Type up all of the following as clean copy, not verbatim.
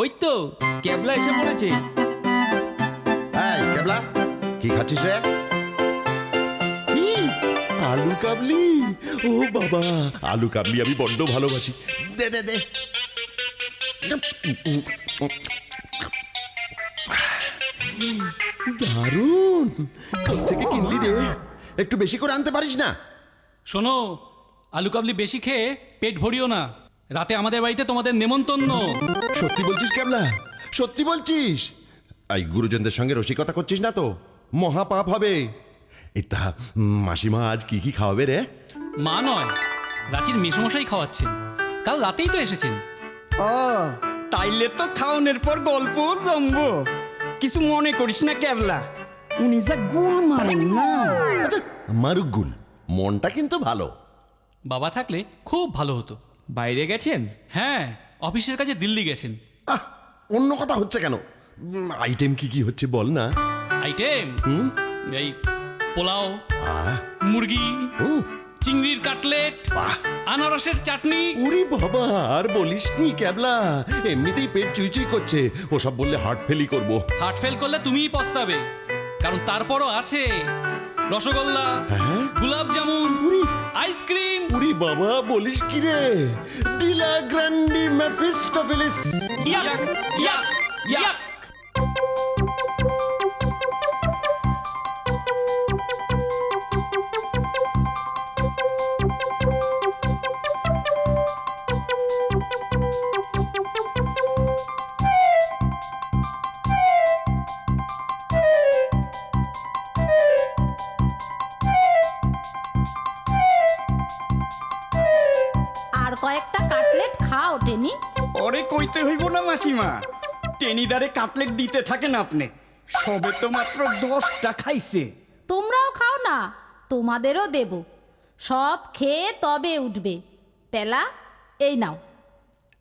ওই তো ক্যাবলা এসে পড়েছে। এই ক্যাবলা, কি খাচ্ছিস রে? আলু কাবলি। ও বাবা, আলু কাবলি আমি বড্ড ভালোবাসি। দে দে দে। দারুণ, কোত্থেকে কিনলি রে? একটু বেশি করে আনতে পারিস না? শোনো, আলু কাবলি বেশি খেয়ে পেট ভরিও না, রাতে আমাদের বাড়িতে তোমাদের নেমন্তন্ন। সত্যি বলছিস ক্যাবলা? সত্যি বলছিস? এই গুরুজনদের সঙ্গে রসিকতা করছিস না তো? মহা পাপ হবে। তা মাসিমা আজ কি কি খাওয়াবে রে? মা নয়, রাঁচির মেসমশাই খাওয়াচ্ছেন, কাল রাতেই তো এসেছেন। ও তাইলে তো খাওয়ানোর পর গল্প জমবো। কিছু মনে করিস না ক্যাবলা, উনি যা গুল মারেন না। মারুক গুল, মনটা কিন্তু ভালো। বাবা থাকলে খুব ভালো হতো। বাইরে গেছেন? হ্যাঁ, অফিসের কাজে দিল্লি গেছেন। অন্য কথা হচ্ছে কেন? আইটেম কি কি হচ্ছে বল না। আইটেম এই পোলাও, মুরগি, চিংড়ির কাটলেট, আনারসের চাটনি। ওরে বাবা, আর বলিস নি ক্যাবলা, এমনিতেই পেট চুইচুই করছে। ওসব বললে হার্ট ফেলই করবো। হার্ট ফেল করলে তুমিই পস্তাবে, কারণ তারপরও আছে রসগোল্লা, গোলাপ জামুন, আইসক্রিম। ওরে বাবা, বলিস কি রে? ডিলা গ্র্যান্ডি মেফিস্টোফেলিস। ইয়াক ইয়াক ইয়াক। আর কয়েকটা কাটলেট খাও টেনি। পরে কইতে হইব না মাসিমা, টেনিদারে কাটলেট দিতে থাকেন আপনি। সবে তো মাত্র 10টা খাইছে। তোমরাও খাও না, তোমাদেরও দেব। সব খেয়ে তবে উঠবে। পেলা, এই নাও।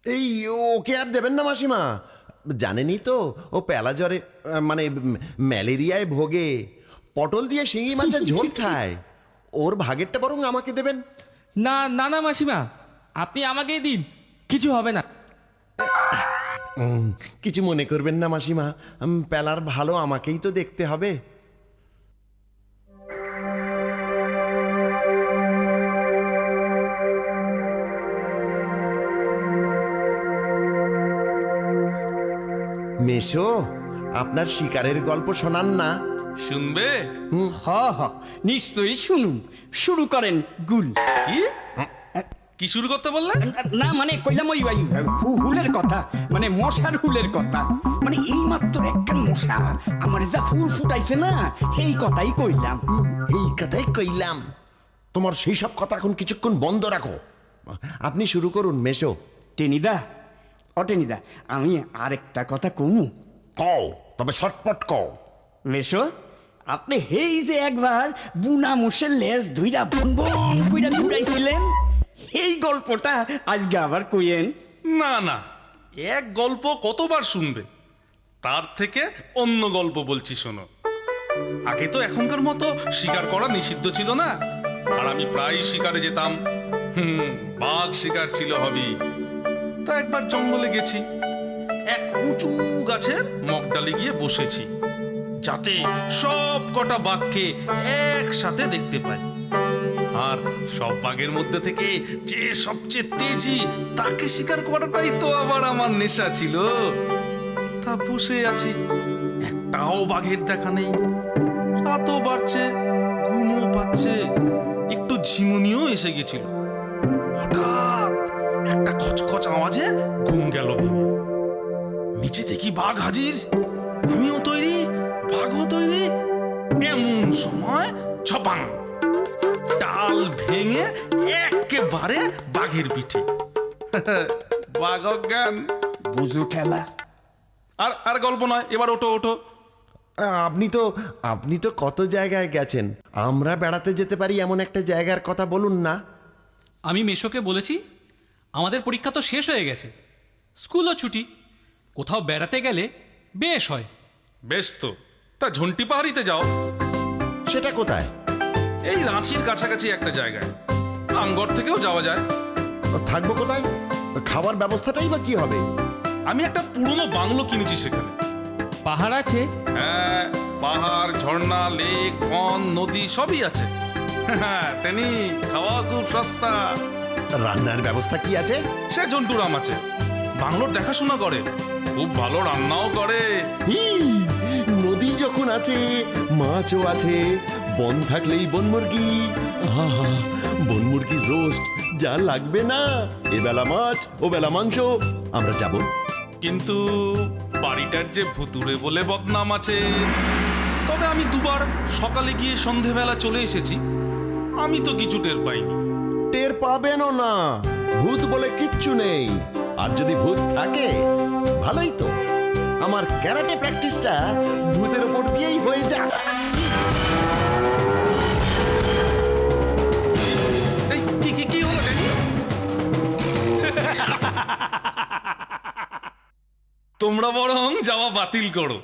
এই ওকে আর দেবেন না মাসিমা, জানেনই তো ও পেলা জ্বরে মানে ম্যালেরিয়ায় ভোগে। পটল দিয়ে শিঙি মাছের ঝোল খায়। ওর ভাগেরটা বরং আমাকে দেবেন। না না না মাসিমা, আপনি আমাকেই দিন, কিছু হবে না। কিছু মনে করবেন না মাসিমা, পেলার ভালো আমাকেই তো দেখতে হবে। মেশো, আপনার শিকারের গল্প শোনান না। শুনবে? হ হ, নিশ্চয়ই শুনুন। শুরু করেন গুল। কি কি শুরু করতে বললে? না মানে কইলাম ওই হুলের কথা, মানে মশার হুলের কথা। মানে এই মাত্র একটা মশা আমার যা হুল ফুটাইছে না, এই কথাই কইলাম। এই কথাই কইলাম। তোমার সেই সব কথা এখন কিছুক্ষণ বন্ধ রাখো। আপনি শুরু করুন মেশো। টেনিদা, ও টেনিদা, আমি আরেকটা কথা কমু। কও, তবে শর্টপট কও। মেশো, আপনি হেই যে একবার বুনা মোষের লেজ ধুইরা বন বন কইরা ঘুরাইছিলেন, এই গল্পটা আজকে আবার কইেন। না না, এক গল্প কতবার শুনবে? তার থেকে অন্য গল্প বলছি শোনো। আগে তো এখনকার মতো শিকার করা নিষিদ্ধ ছিল না, আর আমি প্রায় শিকারে যেতাম। বাঘ শিকার ছিল হবি। তা একবার জঙ্গলে গেছি, এক উঁচু গাছের মগডালে গিয়ে বসেছি, যাতে সব কটা বাঘকে একসাথে দেখতে পাই। আর সব বাঘের মধ্যে থেকে যে সবচেয়ে তেজি তাকে শিকার করাটাই তো আবার আমার নেশা ছিল। তা বসে আছি, একটাও বাঘের দেখা নেই। রাতও বাড়ছে, ঘুমও পাচ্ছে, একটু ঝিমুনিও এসে গেছিল। হঠাৎ একটা খচখচ আওয়াজে ঘুম গেল ভেঙে। নিচে দেখি বাঘ হাজির, আমিও তৈরি, বাঘও তৈরি। এমন সময় ছপাং, ডাল ভেঙে একেবারে বাঘের পিঠে। বাঘ অজ্ঞান। বুঝু ঠেলা। আর আর গল্প নয়, এবার ওঠো ওঠো। আপনি তো কত জায়গায় গেছেন, আমরা বেড়াতে যেতে পারি এমন একটা জায়গার কথা বলুন না। আমি মেশোকে বলেছি, আমাদের পরীক্ষা তো শেষ হয়ে গেছে, স্কুলও ছুটি, কোথাও বেড়াতে গেলে বেশ হয়। বেশ তো, তা ঝন্টি পাহাড়িতে যাও। সেটা কোথায়? এই রাঁচির কাছাকাছি একটা জায়গায়, রামগড় থেকেও যাওয়া যায়। থাকবো কোথায়? খাবার ব্যবস্থাটাই বা কি হবে? আমি একটা পুরনো বাংলো কিনেছি সেখানে। পাহাড় আছে? হ্যাঁ, পাহাড়, ঝর্ণা, লেক, বন, নদী সবই আছে। টেনি, খাওয়া খুব সস্তা। রান্নার ব্যবস্থা কি আছে? সে জন্টুরাম আছে, বাংলোর দেখাশোনা করে, খুব ভালো রান্নাও করে। নদী যখন আছে, মাছও আছে, বন থাকলেই বন মুরগি। আহা, বন মুরগির রোস্ট যা লাগবে না, এবেলা মাছ ও বেলা মাংস। আমরা যাব। কিন্তু বাড়িটার যে ভুতুড়ে বলে বদনাম আছে। তবে আমি দুবার সকালে গিয়ে সন্ধেবেলা চলে এসেছি, আমি তো কিছু টের পাইনি। টের পাবেনও না, ভূত বলে কিচ্ছু নেই। আর যদি ভূত থাকে ভালোই তো, আমার ক্যারাটে প্র্যাকটিসটা ভূতের উপর দিয়েই হয়ে যায়। এই, কি হলো টেনি? তোমরা বরং যাওয়া বাতিল করো।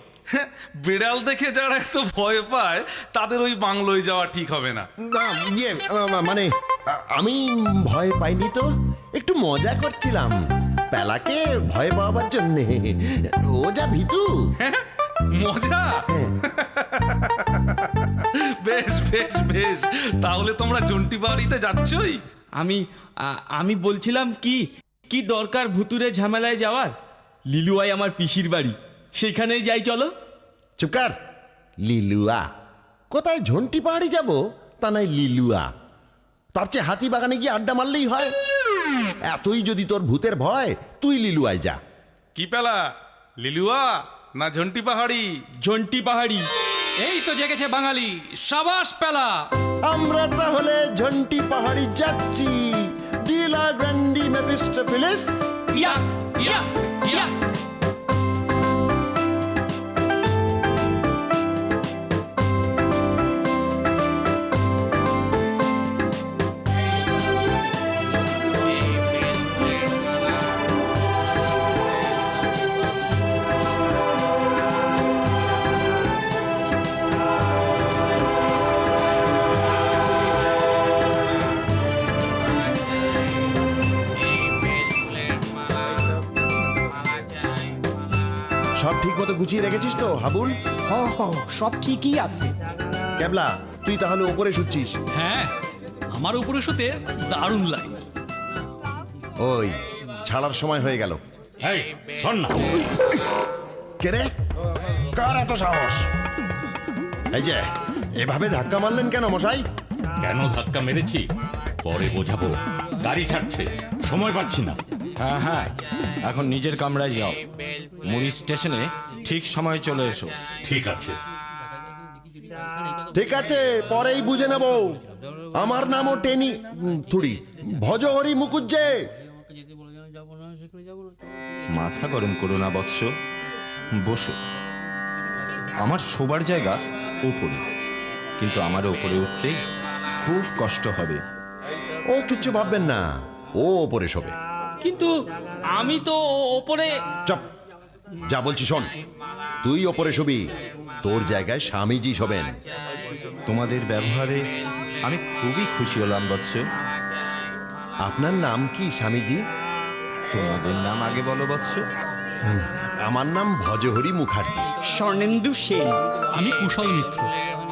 বিড়াল দেখে যারা এত ভয় পায় তাদের ওই বাংলোয় যাওয়া ঠিক হবে না। না, মানে আমি ভয় পাইনি তো, একটু মজা করছিলাম পেলাকে ভয় পাওয়ার জন্য। ও যা ভীতু। মজা? বেশ বেশ বেশ, তাহলে তোমরা জন্টি বাড়িতে যাচ্ছই? আমি বলছিলাম কি দরকার ভুতুরে ঝামেলায় যাওয়ার? লিলুয়াই আমার পিসির বাড়ি, সেখানেই যাই চলো। চুপকার, লিলুয়া কোথায়? ঝন্টি পাহাড়ি যাব, তা নাই লিলুয়া। তার চেয়ে হাতি বাগানে গিয়ে আড্ডা মারলেই হয়। এতই যদি তোর ভূতের ভয়, তুই লিলুয়ায় যা। কি পেলা, লিলুয়া না ঝন্টি পাহাড়ি? ঝন্টি পাহাড়ি। এই তো জেগেছে বাঙালি, সাবাস পেলা। আমরা তাহলে ঝন্টি পাহাড়ি যাচ্ছি। ডিলা গ্র্যান্ডি মেফিস্টোফেলিস। ইয়া ইয়া ইয়া। সব ঠিক মতো গুছিয়ে রেখেছিস তো হাবুল? হ হ, সব ঠিকই আছে। ক্যাবলা, তুই তাহলে ওপরে শুচ্ছিস? হ্যাঁ, আমার উপরে শুতে দারুণ লাগে। ওই ছাড়ার সময় হয়ে গেল। এই শোন না, কে রে? কার এত সাহস? এই যে এভাবে ধাক্কা মারলেন কেন মশাই? কেন ধাক্কা মেরেছি পরে বোঝাবো। গাড়ি ছাড়ছে, সময় পাচ্ছি না। হ্যাঁ হ্যাঁ, এখন নিজের কামরায় যাও। মুড়ি স্টেশনে ঠিক সময় চলে এসো। ঠিক আছে। ঠিক আছে, পরেই বুঝে নেব। আমার নামও টেনি থুড়ি ভজহরি মুকুজ্জে। মাথা গরম করো না বৎস, বসো। আমার শোবার জায়গা ওপরে, কিন্তু আমার ওপরে উঠতে খুব কষ্ট হবে। ও কিচ্ছু ভাববেন না, ও ওপরে শোবে। কিন্তু আমি তো ওপরে। চপ, যা বলছি শোন। তুই ওপরে শোবি, তোর জায়গায় স্বামীজি শোবেন। তোমাদের ব্যবহারে আমি খুবই খুশি হলাম বৎস। আপনার নাম কি স্বামীজি? তোমাদের নাম আগে বলো বৎস। আমার নাম ভজহরি মুখার্জি। স্বর্ণেন্দু সেন। আমি কুশল মিত্র।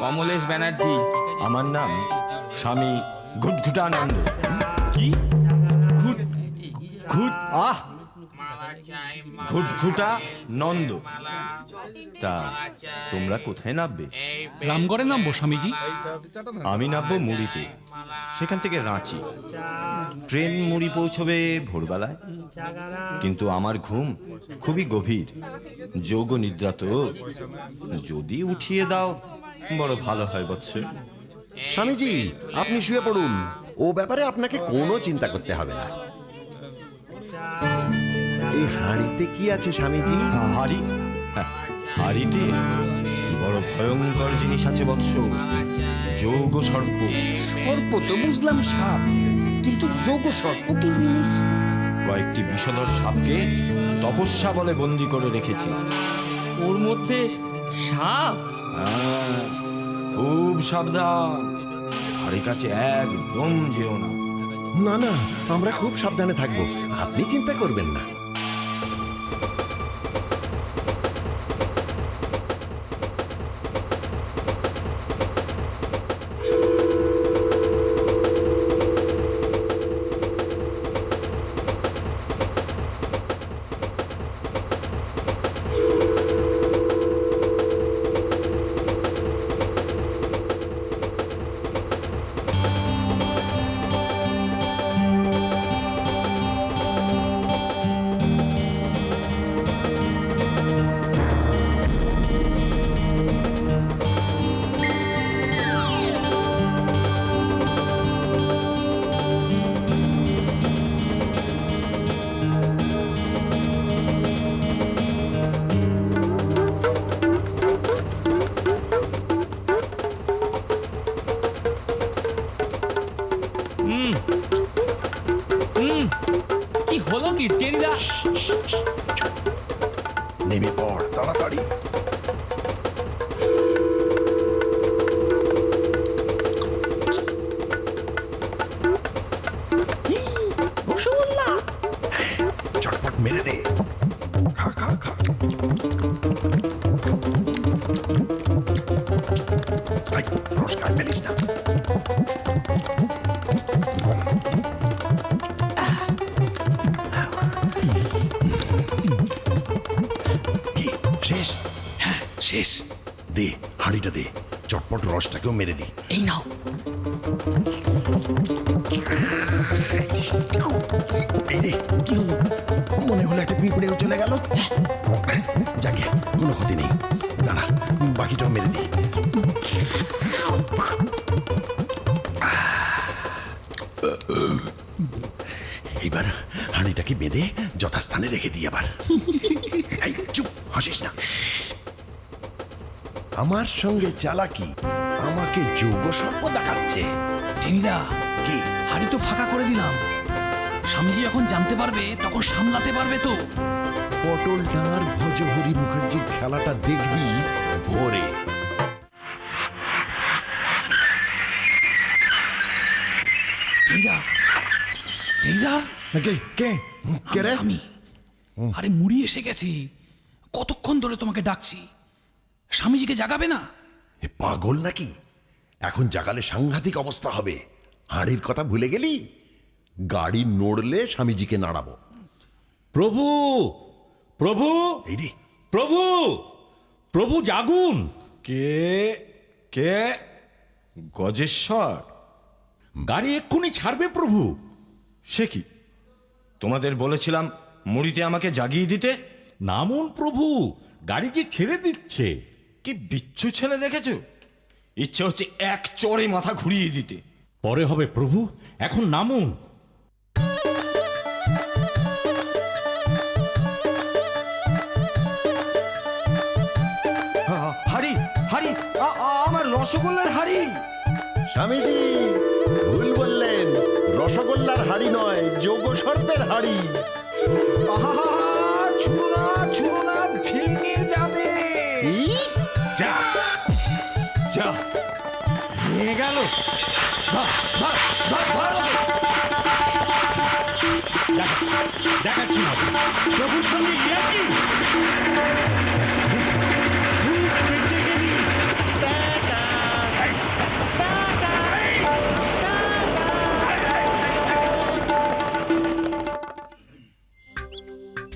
কমলেশ ব্যানার্জি। আমার নাম স্বামী ঘুটঘুটানন্দ। কি? ঘুট ঘুট আহ, ঘুটঘুটা নন্দ। তা তোমরা কোথায় নামবে? রামগড়ে নামবো স্বামীজি। আমি নামবো মুড়িতে, সেখান থেকে রাঁচি। ট্রেন মুড়ি পৌঁছবে ভোরবেলায়। কিন্তু আমার ঘুম খুবই গভীর, যোগ নিদ্রা তো। যদি উঠিয়ে দাও বড় ভালো হয় বৎস। স্বামীজি, আপনি শুয়ে পড়ুন, ও ব্যাপারে আপনাকে কোনো চিন্তা করতে হবে না। এই হাঁড়িতে কি আছে স্বামীজি? হাড়ি? হ্যাঁ, হাড়িতে বড় ভয়ঙ্কর জিনিস আছে বৎস, যোগ সর্প। সর্প তো বুঝলাম সাপ, কিন্তু যোগ সর্প কি জিনিস? কয়েকটি বিষধর সাপকে তপস্যা বলে বন্দি করে রেখেছি। ওর মধ্যে সাপ? হ্যাঁ, খুব সাবধান, হাড়ির কাছে একদম যেও না। না না, আমরা খুব সাবধানে থাকবো, আপনি চিন্তা করবেন না। কি হলো কি টেনিদা? নেমে পড় তাড়াতাড়ি। চটপট মেরে দে, খা খা খা। রস খায় ফেলিস না। কি শেষ? হ্যাঁ শেষ। দে হাঁড়িটা দে, চটপট রসটাকেও মেরে দি। এই নাও। এই রে, কি হলো? মনে হলো একটা পিঁপড়েও চলে গেল। যাকে কোনো ক্ষতি নেই, দাঁড়া বাকিটাও মেরে দি। এবার হাঁড়িটাকে বেঁধে যথাস্থানে রেখে দিই। আবার এই চুপ, হাসিস না। আমার সঙ্গে চালাকি, আমাকে যোগ্য সর্প দেখাচ্ছে। টেনিদা, কি? হাড়ি তো ফাঁকা করে দিলাম। স্বামীজি যখন জানতে পারবে তখন সামলাতে পারবে তো। পটলডাঙার ভজহরি মুখার্জির খেলাটা দেখবি ভোরে। টেনিদা, টেনিদা, কে কে কে রে? আমি। আরে মুড়ি এসে গেছি। কতক্ষণ ধরে তোমাকে ডাকছি। স্বামীজিকে জাগাবে না? এ পাগল নাকি? এখন জাগালে সাংঘাতিক অবস্থা হবে। হাঁড়ির কথা ভুলে গেলি? গাড়ি নড়লে স্বামীজিকে নাড়াবো। প্রভু, প্রভু, এই রে, প্রভু, প্রভু জাগুন। কে কে? গজেশ্বর? গাড়ি এক্ষুনি ছাড়বে প্রভু। সে কি? তোমাদের বলেছিলাম মুড়িতে আমাকে জাগিয়ে দিতে। নামুন প্রভু, গাড়ি যে ছেড়ে দিচ্ছে। কি বিচ্ছু ছেলে দেখেছো? ইচ্ছে হচ্ছে এক চড়ে মাথা ঘুরিয়ে দিতে। পরে হবে প্রভু, এখন নামুন। হাড়ি হাড়ি, আমার রসগোল্লার হাড়ি। স্বামীজি ভুল বললেন, রসগোল্লার হাড়ি নয়, যোগ সর্পের হাড়ি। আহা, ছুঁড়ো না, ছুঁড়ো না, ভেঙে যাবে। যা যা, ভেঙে গেল। ধর, ধর, ধর, ধর ওকে। দেখাচ্ছি না প্রভুর সঙ্গে ইয়ার্কি। খুব বেঁচে গেলি।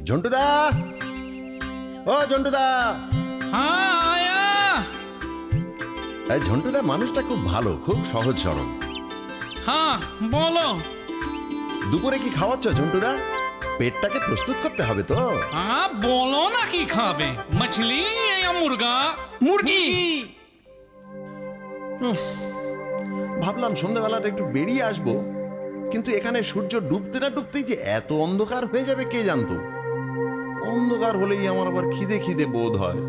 ঝন্টুদা, ও ঝন্টুদা। হ্যাঁ আয়া। এই ঝন্টুদা মানুষটা খুব ভালো, খুব সহজ সরল। হ্যাঁ বলো। দুপুরে কি খাওয়াচ্ছ ঝন্টুদা? পেটটাকে প্রস্তুত করতে হবে তো। হ্যাঁ বলো না কি খাবে, মছলি या মুরগা? মুরগি। ভাবলাম সন্ধ্যাবেলাটা একটু বেরিয়ে আসবো, কিন্তু এখানে সূর্য ডুবতে না ডুবতেই যে এত অন্ধকার হয়ে যাবে কে জানতো। অন্ধকার হলেই আমার আবার খিদে খিদে বোধ হয়।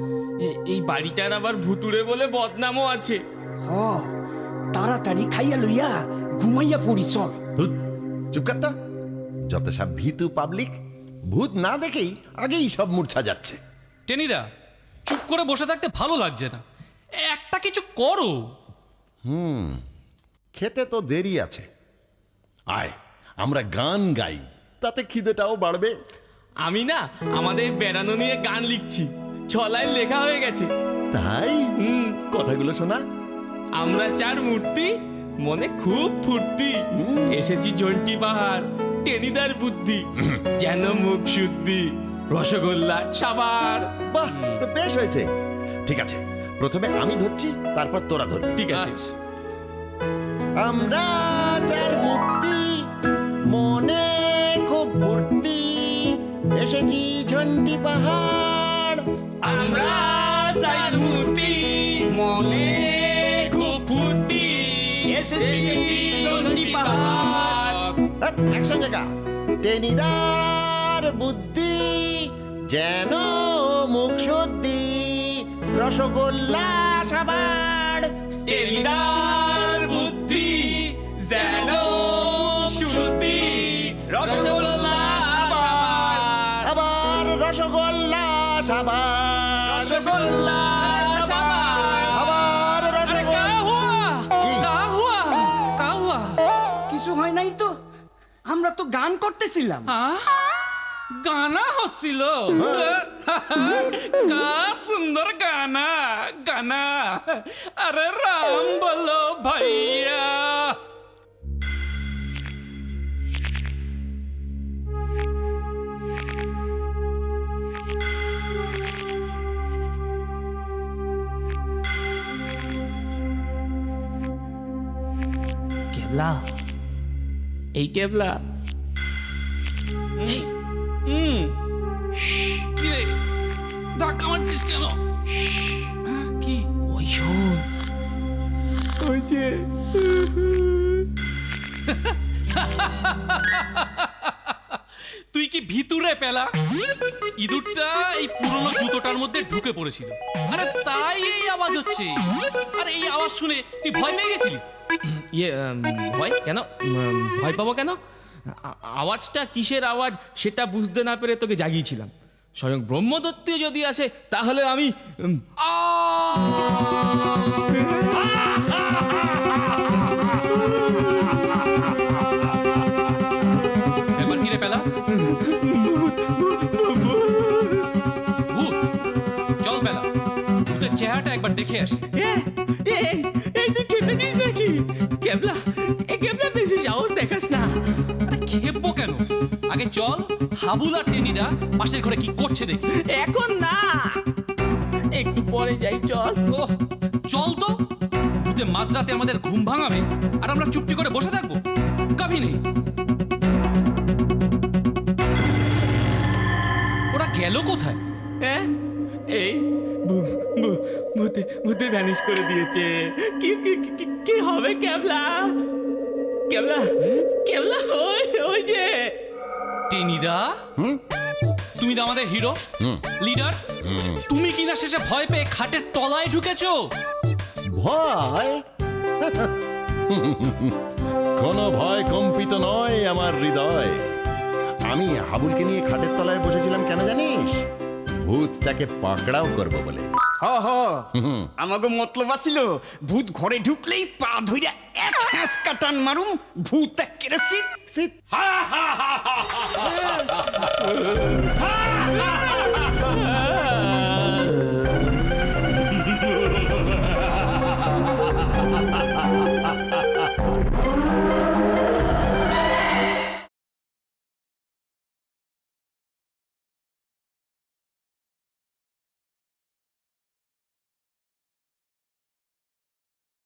এই বাড়িটার আবার ভুতুড়ে বলে বদনামও আছে। হ, তাড়াতাড়ি খাইয়া লইয়া ঘুমাইয়া পড়ি চল। ধুৎ, চুপ করতা। যত সব ভীতু পাবলিক, ভূত না দেখেই আগেই সব মূর্ছা যাচ্ছে। টেনিদা, চুপ করে বসে থাকতে ভালো লাগছে না, একটা কিছু করো। খেতে তো দেরি আছে। আয় আমরা গান গাই, তাতে খিদেটাও বাড়বে। আমি না আমাদের বেড়ানো নিয়ে গান লিখছি, ছলায় লেখা হয়ে গেছে। তাই? কথাগুলো শোনা। আমরা চার মূর্তি, মনে খুব ফুর্তি, এসেছি জন্টি পাহাড়, টেনিদার বুদ্ধি, যেন মুখ শুদ্ধি, রসগোল্লা সাবার। বাহ, তো বেশ হয়েছে। ঠিক আছে, প্রথমে আমি ধরছি, তারপর তোরা ধরবি। ঠিক আছে। আমরা চার মূর্তি, মনে খুব ফুর্তি, এসেছি ঝন্টি পাহাড়। আমরা চার মূর্তি, মনে খুব ফুর্তি, এসেছি জন্টি পাহাড়। একসঙ্গে গা। টেনিদার বুদ্ধি, যেন মুখ শুদ্ধি, রসগোল্লা সাবার। টেনিদার বুদ্ধি, যেন সাবাস রসগোল্লা আবার কিছু হয় নাই তো, আমরা তো গান করতেছিলাম। গানা হচ্ছিল, কা সুন্দর গানা গানা। আরে রাম বলো ভাইয়া। কেবলা, এই কেবলা, কি রে, ধাক্কা মারছিস কেন? কি? ওই শোন, ওই যে তুই কি ভিতরে পেলা? ইঁদুরটা এই পুরনো জুতোটার মধ্যে ঢুকে পড়েছিল, আরে তাই এই আওয়াজ হচ্ছে। আরে এই আওয়াজ শুনে তুই ভয় পেয়ে গেছিলি? ইয়ে ভয় কেন? ভয় পাবো কেন? আওয়াজটা কিসের আওয়াজ সেটা বুঝতে না পেরে তোকে জাগিয়েছিলাম। স্বয়ং ব্রহ্মদত্তও যদি আসে তাহলে আমি এবার কি রে পেলা? ভূত? চল পেলা, ভূতের চেহারাটা একবার দেখে আসি। এই তুই খেপেছিস নাকি? কেবলা, কেবলা বেশি সাহস দেখাস না। আরে খেপবো কেন? আগে চল হাবুল আর টেনিদা পাশের ঘরে কি করছে দেখি। এখন না, একটু পরে যাই, চল। ওহ, চল তো। ভূতে মাঝরাতে আমাদের ঘুম ভাঙাবে আর আমরা চুপটি করে বসে থাকবো? কাভি নেই। ওরা গেল কোথায়? হ্যাঁ, এই ভূতে ভূতে ভ্যানিশ করে দিয়েছে। কি কি কি- কি হবে কেবলা? কেবলা, কেবলা, ওই ওই যে টেনিদা, তুমি তো আমাদের হিরো লিডার, তুমি কিনা শেষে ভয় পেয়ে খাটের তলায় ঢুকেছো। ভয়? কোনো ভয় কম্পিত নয় আমার হৃদয়। আমি হাবুলকে নিয়ে খাটের তলায় বসেছিলাম কেন জানিস? ভূতটাকে পাকড়াও করবো বলে। আমাকে মতলব আছিল ভূত ঘরে ঢুকলেই পা ধইরা এক হ্যাঁচকা টান মারুম, ভূত একেবারে সিট সিট।